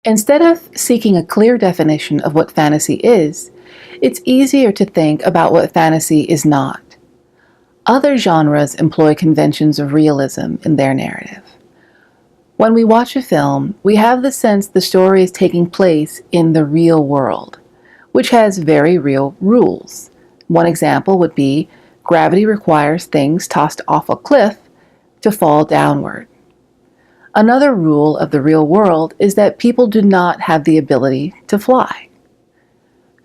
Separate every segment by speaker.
Speaker 1: Instead of seeking a clear definition of what fantasy is, it's easier to think about what fantasy is not. Other genres employ conventions of realism in their narrative. When we watch a film, we have the sense the story is taking place in the real world, which has very real rules. One example would be gravity requires things tossed off a cliff to fall downward. Another rule of the real world is that people do not have the ability to fly.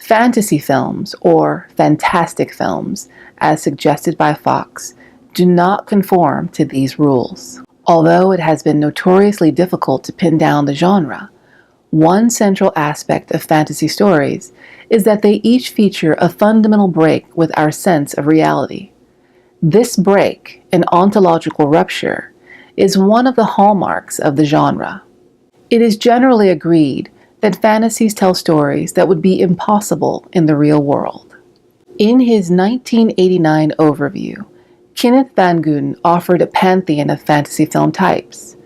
Speaker 1: Fantasy films, or fantastic films, as suggested by Fox, do not conform to these rules. Although it has been notoriously difficult to pin down the genre, one central aspect of fantasy stories is that they each feature a fundamental break with our sense of reality. This break, an ontological rupture, is one of the hallmarks of the genre. It is generally agreed that fantasies tell stories that would be impossible in the real world. In his 1989 overview, Kenneth Van Gouten offered a pantheon of fantasy film types: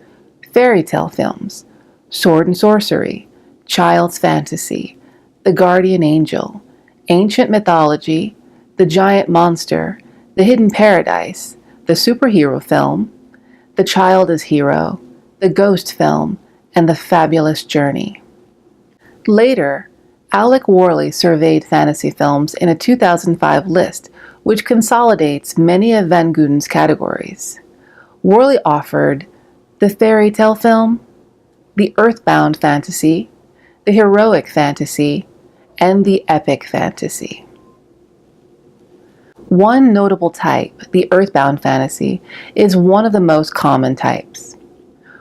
Speaker 1: fairy tale films, sword and sorcery, child's fantasy, the guardian angel, ancient mythology, the giant monster, the hidden paradise, the superhero film, the child as hero, the ghost film, and the fabulous journey. Later, Alec Worley surveyed fantasy films in a 2005 list which consolidates many of Van Gouten's categories. Worley offered the fairy tale film, the earthbound fantasy, the heroic fantasy, and the epic fantasy. One notable type, the earthbound fantasy, is one of the most common types.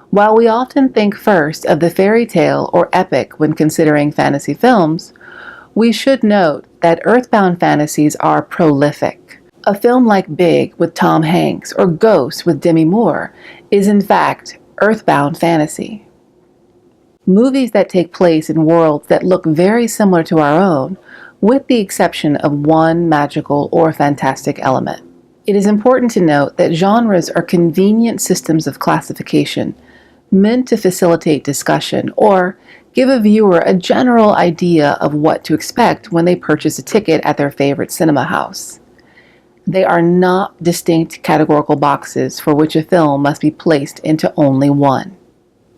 Speaker 1: While we often think first of the fairy tale or epic when considering fantasy films, we should note that earthbound fantasies are prolific. A film like Big with Tom Hanks or Ghost with Demi Moore is in fact earthbound fantasy. Movies that take place in worlds that look very similar to our own, with the exception of one magical or fantastic element. It is important to note that genres are convenient systems of classification meant to facilitate discussion or give a viewer a general idea of what to expect when they purchase a ticket at their favorite cinema house. They are not distinct categorical boxes for which a film must be placed into only one.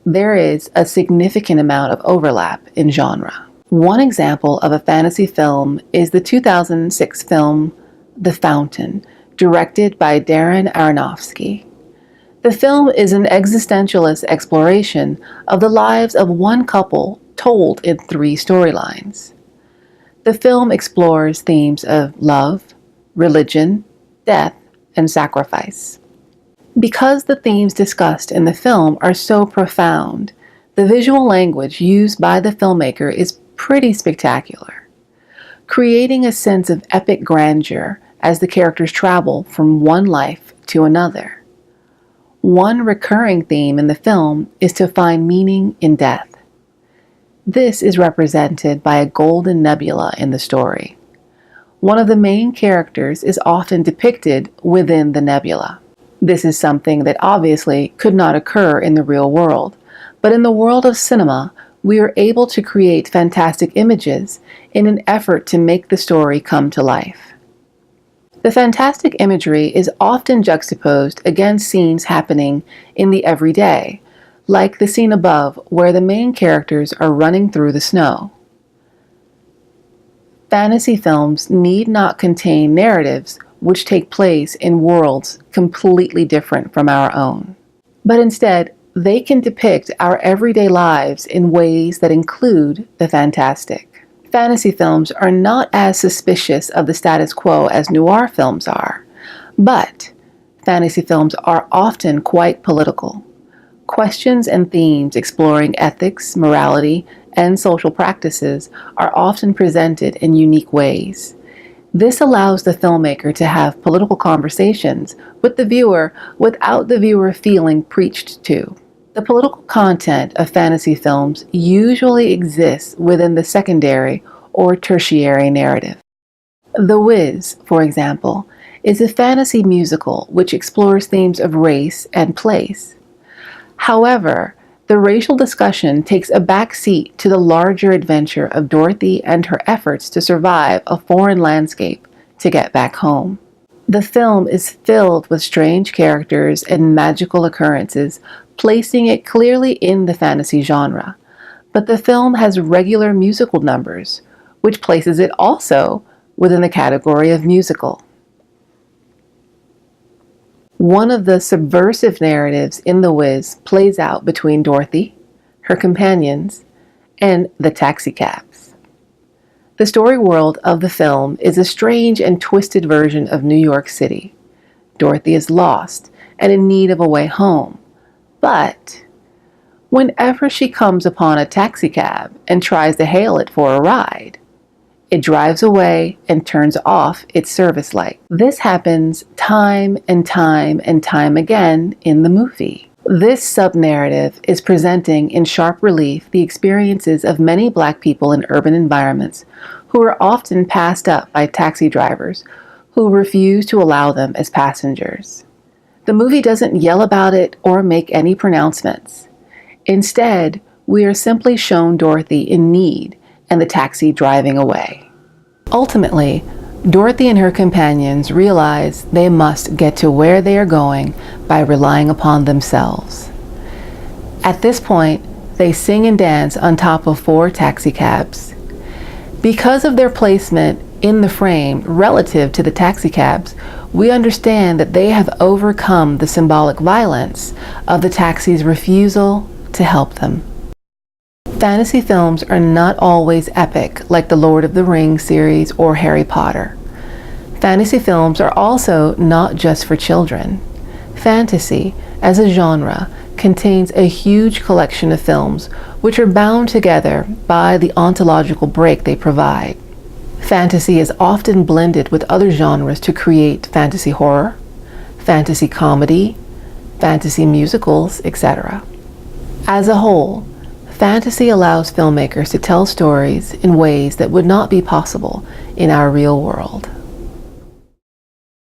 Speaker 1: There is a significant amount of overlap in genre. One example of a fantasy film is the 2006 film The Fountain, directed by Darren Aronofsky. The film is an existentialist exploration of the lives of one couple told in 3 storylines. The film explores themes of love, religion, death, and sacrifice. Because the themes discussed in the film are so profound, the visual language used by the filmmaker is pretty spectacular, creating a sense of epic grandeur as the characters travel from one life to another. One recurring theme in the film is to find meaning in death. This is represented by a golden nebula in the story. One of the main characters is often depicted within the nebula. This is something that obviously could not occur in the real world, but in the world of cinema, we are able to create fantastic images in an effort to make the story come to life. The fantastic imagery is often juxtaposed against scenes happening in the everyday, like the scene above where the main characters are running through the snow. Fantasy films need not contain narratives which take place in worlds completely different from our own, but instead they can depict our everyday lives in ways that include the fantastic. Fantasy films are not as suspicious of the status quo as noir films are, but fantasy films are often quite political. Questions and themes exploring ethics, morality, and social practices are often presented in unique ways. This allows the filmmaker to have political conversations with the viewer without the viewer feeling preached to. The political content of fantasy films usually exists within the secondary or tertiary narrative. The Wiz, for example, is a fantasy musical which explores themes of race and place. However, The racial discussion takes a back seat to the larger adventure of Dorothy and her efforts to survive a foreign landscape to get back home. The film is filled with strange characters and magical occurrences, placing it clearly in the fantasy genre. But the film has regular musical numbers, which places it also within the category of musical. One of the subversive narratives in The Wiz plays out between Dorothy, her companions, and the taxicabs. The story world of the film is a strange and twisted version of New York City. Dorothy is lost and in need of a way home, but whenever she comes upon a taxicab and tries to hail it for a ride, it drives away and turns off its service light. This happens time and time and time again in the movie. This sub-narrative is presenting in sharp relief the experiences of many Black people in urban environments who are often passed up by taxi drivers who refuse to allow them as passengers. The movie doesn't yell about it or make any pronouncements. Instead, we are simply shown Dorothy in need and the taxi driving away. Ultimately, Dorothy and her companions realize they must get to where they are going by relying upon themselves. At this point, they sing and dance on top of 4 taxicabs. Because of their placement in the frame relative to the taxicabs, we understand that they have overcome the symbolic violence of the taxi's refusal to help them. Fantasy films are not always epic like the Lord of the Rings series or Harry Potter. Fantasy films are also not just for children. Fantasy, as a genre, contains a huge collection of films which are bound together by the ontological break they provide. Fantasy is often blended with other genres to create fantasy horror, fantasy comedy, fantasy musicals, etc. As a whole, fantasy allows filmmakers to tell stories in ways that would not be possible in our real world.